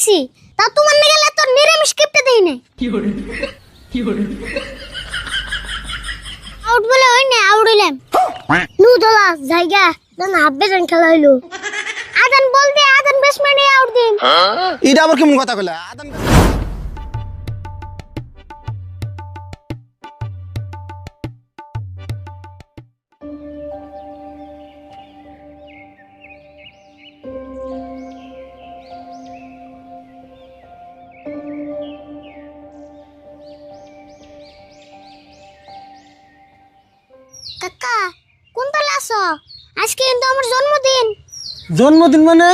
দেখছি, তা তোমার না গেলে তোর নিরামিষ কিপটে দেই না। আউট বলে ওই না আউট হইলাম। নু দলা জায়গা না হাব্বে জান খেলা হইলো। আদান বল দে, আদান ব্যাটসম্যানে আউট দিন। এটা আবার কেমন কথা কইলা? আদান কাকা কোন তালে আছো? আজকে কিন্তু আমার জন্মদিন। জন্মদিন মানে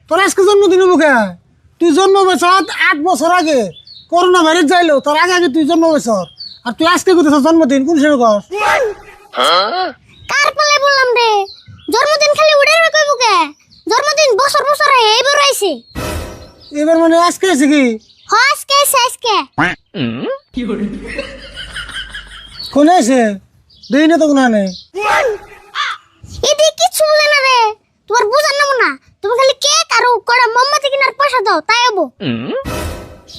তোর আজকে জন্মদিন হবো কে? তুই জন্ম বছর 8 বছর আগে করোনা ভাইরাস যাইলো, তোর আগে আগে তুই জন্ম বছর, আর তুই আজকে করতেছ জন্মদিন কোন সময় কর? কার পালে বললাম রে, জন্মদিন খালি উড়ে কইবো কে? জন্মদিন বছর বছর এইবার আইছে। এবার মানে আজকে আছে কি? আজকে আজকে কোনে আছে? দেই না তো কোনা নেই। এদি কিছু বলে না রে, তোমার বুঝার নাম না। তুমি খালি কেক আর কড়া মোমবাতি কিনার পয়সা দাও, তাই হবো।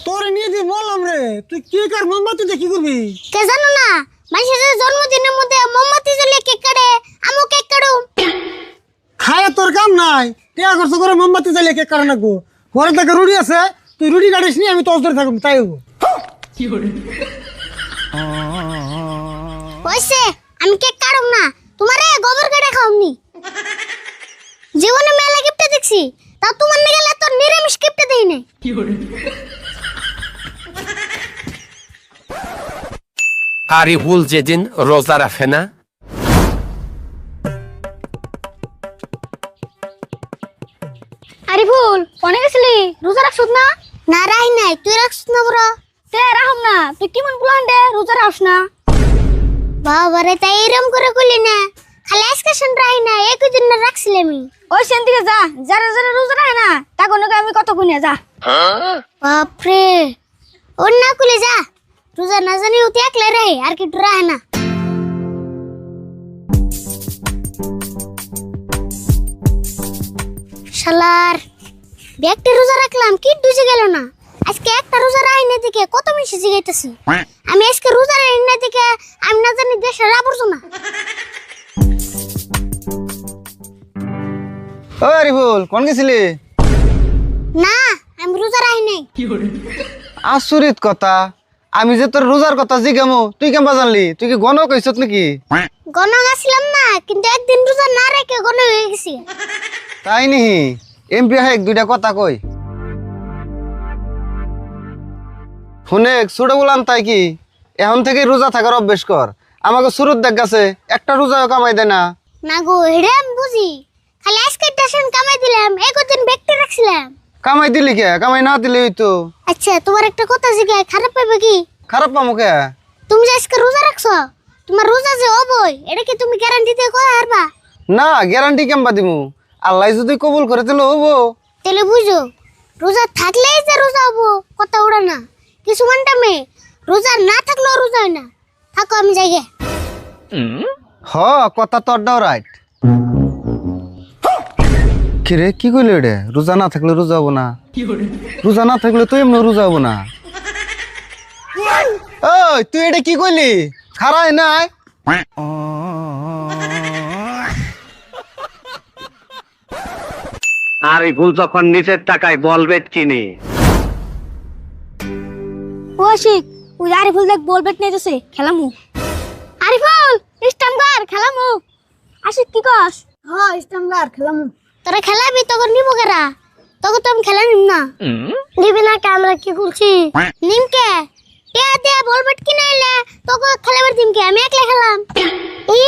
তোর নিয়ে দিয়ে বললাম রে, তুই কেক আর মোমবাতি দিয়ে কি করবি? কে জানো না, মানুষের জন্মদিনের মধ্যে মোমবাতি জ্বালিয়ে কেক কাটে, আমিও কেক কাটু। খায় তোর কাম নাই, টিয়া খরচ করে মোমবাতি জ্বালিয়ে কেক কাটা নাকবো। ঘরে থেকে রুটি আছে, তুই রুটি কাটিস নি, আমি তোর ধরে থাকবো, তাই হবো। হইছে, আমি কেক কাটুম না, তোমারে গোবর কেটে খাওনি। জীবনে মেলা গিফট দেখছি, তা তোমার না গেলে তোর নিরামিষ গিফট দেই না। আরিফুল যেদিন রোজা রাখে না, আরিফুল কোনে গেছিলি? রোজা রাখছ না? না রাই নাই, তুই রাখছ না বড়? তে রাখম না, তুই কেমন প্ল্যান দে রোজা রাখছ না? বাবারে তাই এরম করে কইলি না, খালি আজকে শুন রাই না, একই দিন না রাখছিলাম আমি। ওই সেন দিকে যা, যারা যারা রোজা রাখে না তাকে নাকি আমি কত গুনে যা। বাপরে, ওর না কইলে যা, রোজা না জানি উতে একলা রাহে আর কি রাহে না। শালার ব্যাগটা রোজা রাখলাম, কি ডুজে গেল না। আজকে একটা রোজা রাই না দেখে কত মিশে জিগাইতেছি। আমি আজকে রোজা রাই না দেখে আমি না জানি দেশের আবর্জনা। ও আরিফুল কোন গেছিলি? না আমি রোজা রাই নাই। আচরিত কথা, আমি যে তোর রোজার কথা জিগামু তুই কেমবা জানলি? তুই কি গণ কইছত নাকি? গণ আসলাম না, কিন্তু একদিন রোজা না রেখে গণ হয়ে গেছি। তাই নিহি এমপি এক দুইটা কথা কই শুনে ছোট বলাম, তাই কি এখন থেকে রোজা থাকার অভ্যেস কর। আমাকে শুরুর দেখ গেছে একটা রোজাও কামাই দেয় না। না গো, হেডে আমি বুঝি, খালি আজকে টেনশন কামাই দিলাম, একদিন ব্যক্তি রাখছিলাম। কামাই দিলি কে? কামাই না দিলে হইতো। আচ্ছা তোমার একটা কথা জিজ্ঞাসা, খারাপ পাবে কি? খারাপ পামো কে? তুমি যে আজকে রোজা রাখছো, তোমার রোজা যে হবই, এটা কি তুমি গ্যারান্টি দিয়ে কই হারবা? না, গ্যারান্টি কেমবা দিমু? আল্লাহ যদি কবুল করে দিলে হবো। তাহলে বুঝো, রোজা থাকলেই যে রোজা হবো কথা ওড়া না। কিছু মানটা মেয়ে রোজা না থাকলেও রোজা হয় না। থাকো আমি যাই গে। হ, কথা তোরটাও রাইট। কিরে কি কইলি রে? রোজা না থাকলে রোজা হবো না? রোজা না থাকলে তো এমনি রোজা হবো না। ওই তুই এটা কি কইলি? খারাই নাই। আরিফুল যখন নিচের টাকায় বলবে চিনি। ও আশিক, ওই আরিফুল দেখ বল ব্যাট নিয়ে যাচ্ছে, খেলামু। আরিফুল স্টাম্পার খেলামু। আশিক কি কস? হ্যাঁ স্টাম্পার খেলামু। তোরা খেলাবি তখন নিব কেরা? তখন তো আমি খেলা নিম না। নিবি না কে? আমরা কি করছি? নিমকে টিয়া টিয়া বল ব্যাট কিনে এলে তোকে খেলাবার দিমকে, আমি একলা খেলাম। ই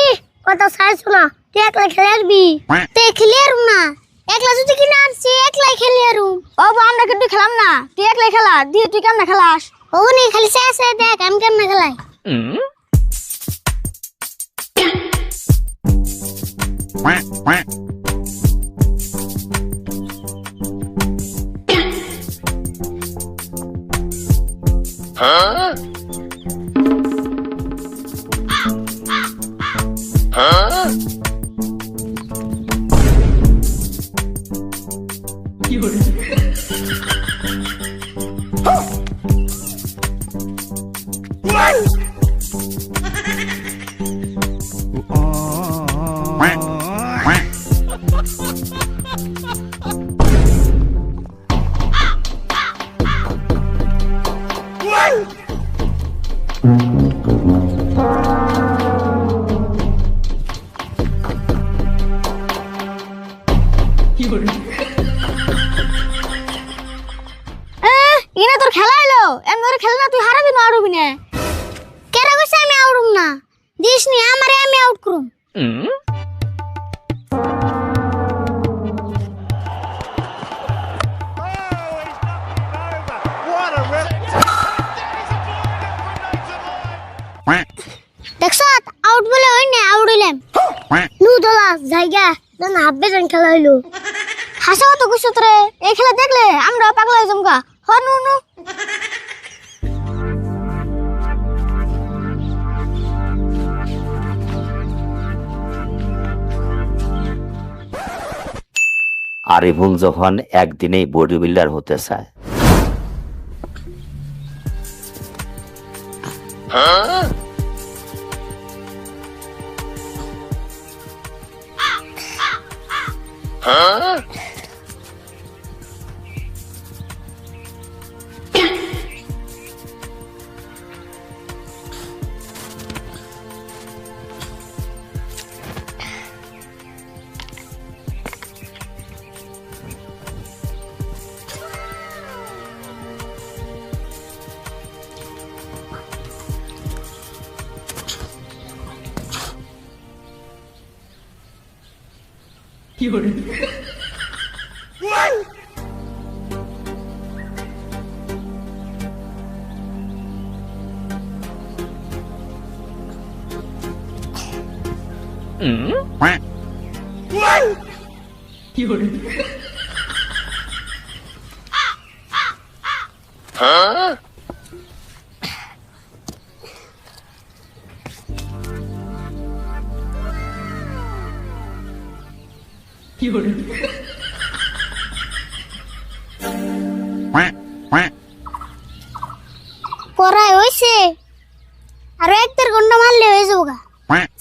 কথা চাইছো না, তুই একলা খেলাবি? তুই খেলি আর না, একলা যদি কিনে আনছি একলাই খেলি আর। ও আমরা কিন্তু খেলাম না, তুই একলাই খেলা দিয়ে। তুই কেমন খেলাস? ও নি খালি চাইছে দেখ আমি কেমন খেলাই। কি হলো? ইনা তোর খেলা এলো এমন খেলা না তুই হারাবি না আউড়বি না কেরা কইছে আমি আউড়ুম না দিস নি আমারে আমি আউট করুম দেখছ আউট বলে হই না আউড়িলাম নু দলা জায়গা না হাববে জান খেলা হইলো হাসা তো কইছ তোরে এই খেলা দেখলে আমরা পাগলা হই জমগা হ নু নু আরিফুল যখন একদিনেই বডি বিল্ডার হতে চায়, পড়াই হইছে আর এক দেড় ঘন্টা মারলে হয়ে যাবো গা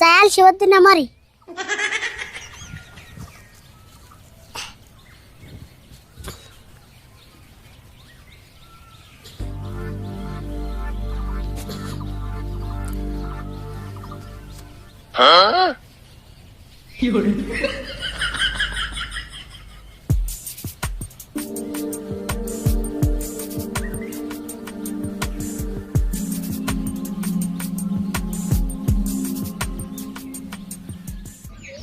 চাল শিবার দিন আমারই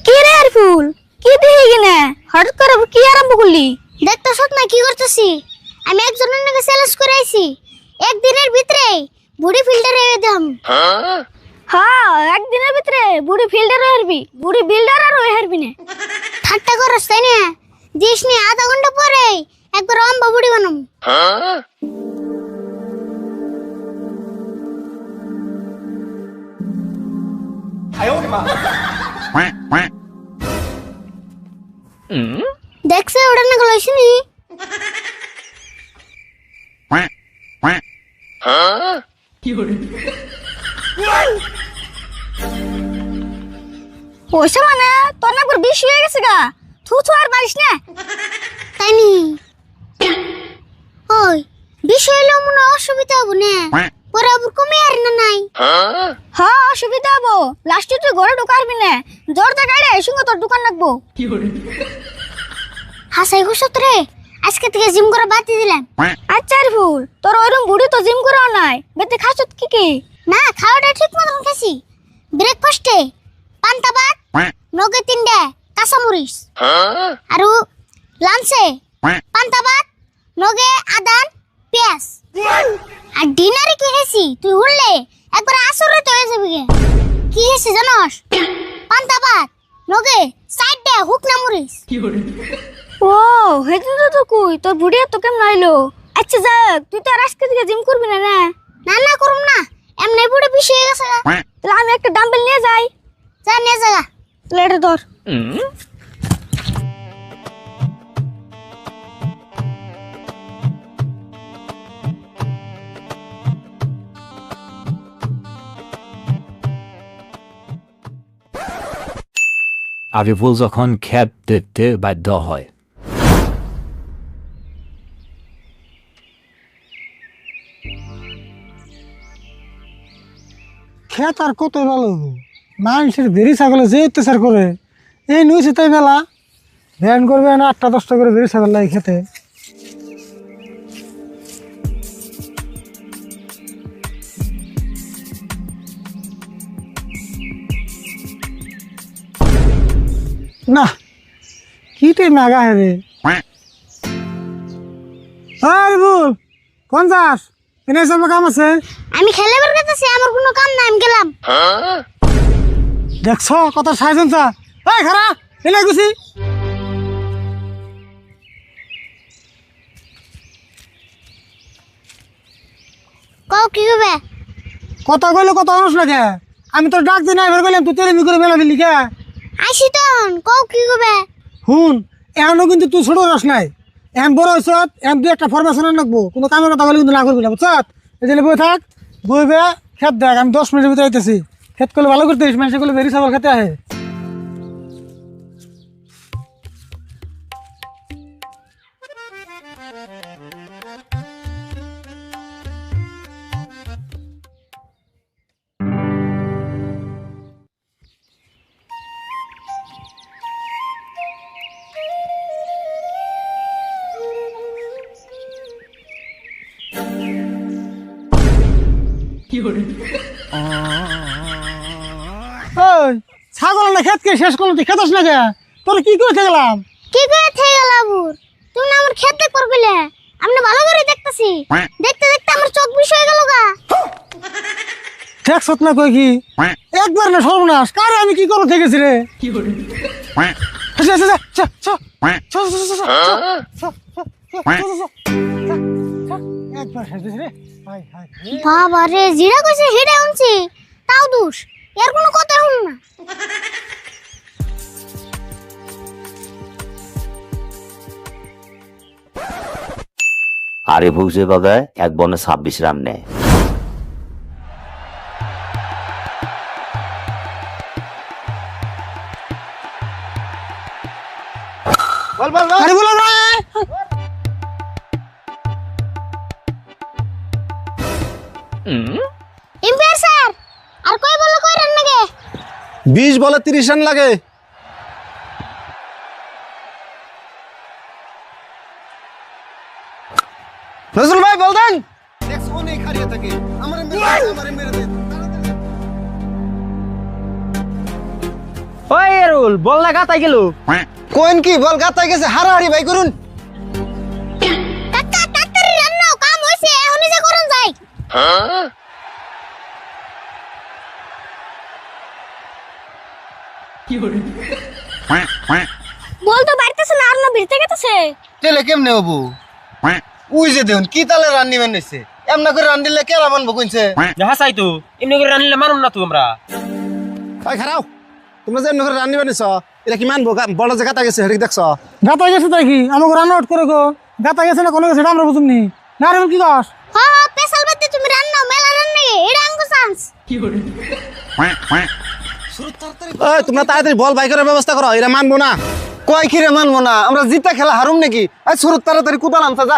কি রে আরফুল কি দেখি কিনা হঠাৎ করে কি আরম্ভ করলি দেখতেছ না কি করতেছি আমি একজনের নাকি চ্যালেঞ্জ করে আইছি একদিনের ভিতরে বুড়ি ফিল্ডার হয়ে দাম হ্যাঁ একদিনের ভিতরে বুড়ি ফিল্ডার হয়ে হারবি বুড়ি বিল্ডার আর হয়ে হারবি না ঠাট্টা করছ তাই না দিস নি আধা ঘন্টা পরে একবার অম্বা বুড়ি বানাম দেখছে ওটা না গেল শুনি পয়সা মানে তোর না বেশি হয়ে গেছে গা থু থু আর পারিস না তাই নি ওই বেশি হইলে মনে অসুবিধা হবো না পরে আবার কমে আর না নাই হ্যাঁ অসুবিধা হবো লাস্টে তুই ঘরে ঢুকারবি না দরজা গাড়ি সঙ্গে তোর দোকান রাখবো হাসাই হুসত রে আজকে থেকে জিম করা বাদ দিয়ে দিলাম আচ্ছা ফুল তোর ওইরকম বুড়ি তো জিম করাও নাই বেতে খাসত কি কি না খাওয়াটা ঠিক মতন খাসি ব্রেকফাস্টে পান্তা ভাত নগে 3টা কাঁচামরিচ আর লাঞ্চে পান্তা ভাত নগে আদান পেঁয়াজ আর ডিনারে কি খাইছি তুই উড়লে একবার আসরে তো হয়ে যাবি কি খাইছি জানোস পান্তা ভাত নগে 4টা হুকনা মরিচ ও হেতু তো কই তোর বুড়িয়া তো কেমন আইলো আচ্ছা যাক তুই তো আর আজকে থেকে জিম করবি না না না না করুম না এমনি বুড়ি বেশি হয়ে গেছে তাহলে আমি একটা ডাম্বেল নিয়ে যাই যা নিয়ে যা লেটে ধর আরিফুল যখন ক্ষেত দেখতে বাধ্য হয়। খেত আর কত ভালো মানুষের বেরি ছাগলে যে অত্যাচার করে এই নুইছে তাই মেলা ভ্যান করবে না 8টা-10টা করে বেরি ছাগল লাগে খেতে। না কিটাই নাগা হে আরে বল কোন যাস এনে সব কাম আছে আমি খেলে বের করতেছি, আমার কোনো কাম নাই, আমি গেলাম। দেখছ কত সাইজন চা এই খারা এনে গুছি কও কি হবে? কত কইলে কত মানুষ লাগে আমি তো ডাক দিই না এবার কইলাম তুই তেরে করে মেলা দিলি কে আইসি তখন, কও কি হবে? হুন এখনো কিন্তু তুই ছোট রস নাই এখন বড় হইছ এখন তুই একটা ফরমেশন রাখবো কোনো কামের কথা বলে কিন্তু না করবি না বুঝছ এই যে বই থাক বইবে খেত দেখ আমি 10 মিনিটের ভিতরে আইতেছি খেত করলে ভালো করতে মানুষ করলে বেরি ছাগল খেতে আহে ওই ছাগল না খেতকে শেষ করলো তুই খেতাস না কে তোর কি করে গেলাম কি করে থেকে গেল আবুর? তুমি না আমার খেতে করবিলে, আমি না ভালো করে দেখতেছি, দেখতে দেখতে আমার চোখ বিষ হয়ে গেল গা। ঠিক সত না কই কি একবার না সর্বনাশ কারে আমি কি করো থেকেছি রে কি করে একবার হেসেছি রে হাই হাই বাবা রে, জিরা কইছে হেডে শুনছি, তাও দোষ, এর কোনো কথা শুন না। আরিফুল যেভাবে এক বনে 26 রান নেয়। বল বল বল আরে বলো না এম্পায়ার স্যার, আর কই বল কই রান নাগে? 20 বলে 30 রান লাগে। নজরুল ভাই বল দেন দেখছো অনেক হারিয়ে থাকে আমারে মেরে দে ওই এরুল বল না গাতাই গেল কোন কি বল গাতাই গেছে হারাহারি ভাই করুন কাকা কাকারি রান নাও, কাম হইছে, এখনই যা করুন যাই। বল তো বাইতেছে না, আর না ভিড়তে গেতেছে। তেলে কেমনে হবো উই যে দেন কি তালে রান নিবেন নিছে এমনা করে রান দিলে কেরা মানবো কইছে যাহা চাই তো এমনি করে রানিলে মানুম না তো আমরা ভাই খারাও তোমরা যে এমনা করে রান নিবেন নিছ এটা কি মানবো বড় যে গাতা গেছে হেডিক দেখছ গাতা গেছে তাই কি আমাকে রান আউট করে গো গাতা গেছে না কোনো গেছে আমরা বুঝুমনি না রে কি কস হ্যাঁ হ্যাঁ, পেশাল বাদে তুমি রান নাও, মেলা রান নাগে, এটা আঙ্গো চান্স। ওই তোমরা তাড়াতাড়ি বল বাই করার ব্যবস্থা করো এরা মানবো না কয় কি রে মানবো না আমরা জিতা খেলা হারুম নাকি আই শুরু তাড়াতাড়ি কুদাল আনছা যা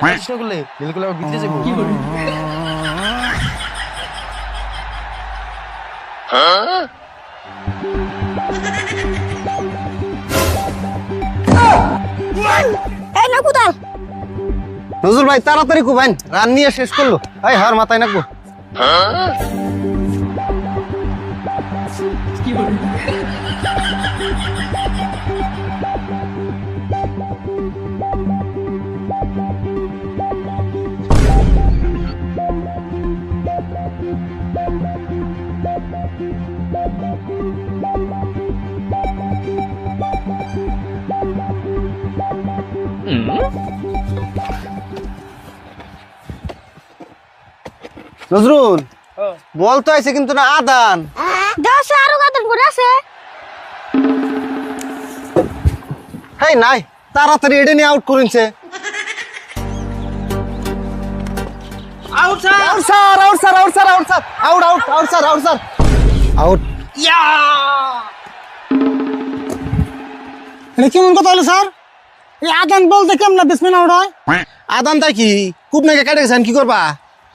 চেষ্টা করলে বিলকুল আবার ভিতরে যাবো এই না কুদাল। নজরুল ভাই তাড়াতাড়ি কুবাইন রান নিয়ে শেষ করলো এই হার মাথায় নাকবো নজরুল বল তো আইছে কিন্তু না আদান দশ আরো গাদন করে আছে। হেই নাই তাড়াতাড়ি এটা নিয়ে আউট করিনছে out sir out sir out sir out sir out out out sir out sir out এটা কেমন কথা হলো স্যার? এই আদান বলতে কেমন বেসমেন্ট আউট হয়? আদান তাই কি খুব নাকি কাটে গেছেন কি করবা?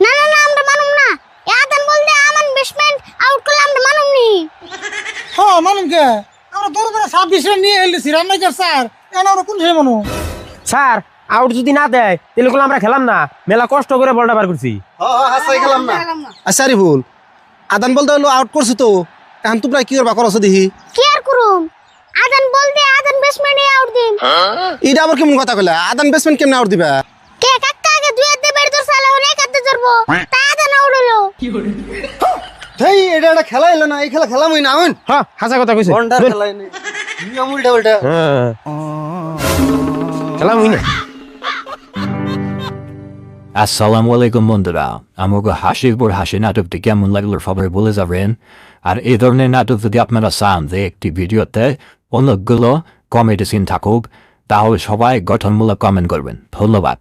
না না না আমরা মানুম না এ আদান বলতে আমান বেসমেন্ট আউট করলে আমরা মানুম নি হ্যাঁ মানুম কে? আমরা দৌড় করে 26 রান নিয়ে এলেছি রান্নাইকার স্যার। এখন আমরা কোন সেই মানুষ? স্যার আউট যদি না দেয় তাহলে গুলো আমরা খেলাম না, মেলা কষ্ট করে বলটা বার করছি। হাসাই খেলাম না। আচ্ছা রিফুল, আদান বলতে হলো আউট করছো তো, এখন তোমরা কি করবা করছো দেখি। কি আর করুম আদান বলতে আদান বেসমেন্টে আউট দিন এটা আবার কেমন কথা কইলা? আদান বেসমেন্ট কেমনে আউট দিবা? কে কাকা আগে দুই হাতে বের ধর সালা অনেক হাতে ধরবো তা আদান আউট হলো হেই এটা একটা খেলা এলো না, এই খেলা খেলামই না হন। হ্যাঁ হাসা কথা কইছে। বন্ডার খেলাই নেই, নিয়ম উল্টা উল্টা। হ্যাঁ খেলাম হই না। আসসালামু আলাইকুম বন্ধুরা, আমাকে হাসির পর হাসি নাটকটি কেমন লাগলো সবাই বলে যাবেন। আর এই ধরনের নাটক যদি আপনারা চান যে একটি ভিডিওতে অনেকগুলো কমেডি সিন থাকুক, তাহলে সবাই গঠনমূলক কমেন্ট করবেন। ধন্যবাদ।